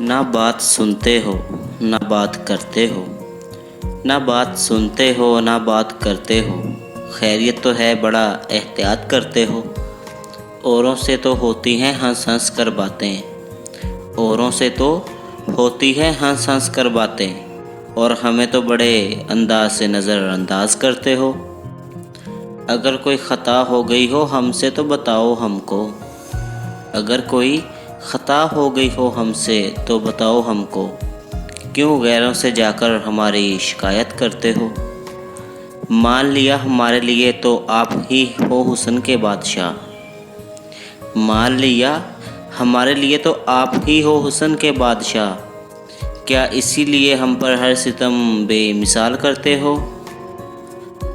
ना बात सुनते हो ना बात करते हो, ना बात सुनते हो ना बात करते हो। खैरियत तो है बड़ा एहतियात करते हो। औरों से तो होती हैं हंस हंस कर बातें, औरों से तो होती है हंस हंस कर बातें, और हमें तो बड़े अंदाज से नज़रअंदाज करते हो। अगर कोई ख़ता हो गई हो हमसे तो बताओ हमको, अगर कोई ख़ता हो गई हो हमसे तो बताओ हमको। क्यों गैरों से जाकर हमारी शिकायत करते हो। मान लिया हमारे लिए तो आप ही हो हुस्न के बादशाह, मान लिया हमारे लिए तो आप ही हो हुस्न के बादशाह। क्या इसीलिए हम पर हर सितम बेमिसाल करते हो।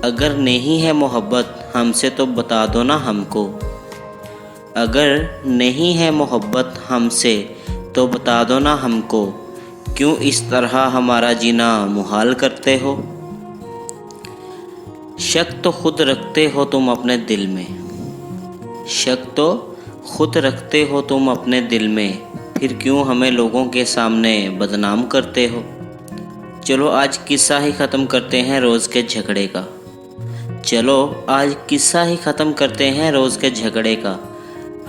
अगर नहीं है मोहब्बत हमसे तो बता दो ना हमको, अगर नहीं है मोहब्बत हमसे तो बता दो ना हमको। क्यों इस तरह हमारा जीना मुहाल करते हो। शक तो खुद रखते हो तुम अपने दिल में, शक तो खुद रखते हो तुम अपने दिल में, फिर क्यों हमें लोगों के सामने बदनाम करते हो। चलो आज किस्सा ही ख़त्म करते हैं रोज़ के झगड़े का, चलो आज किस्सा ही ख़त्म करते हैं रोज़ के झगड़े का।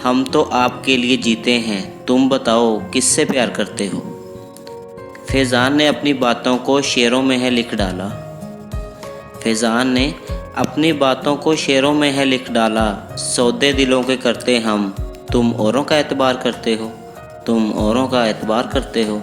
हम तो आपके लिए जीते हैं, तुम बताओ किससे प्यार करते हो। फैज़ान ने अपनी बातों को शेरों में है लिख डाला, फैज़ान ने अपनी बातों को शेरों में है लिख डाला। सौदे दिलों के करते हम, तुम औरों का एतबार करते हो, तुम औरों का एतबार करते हो।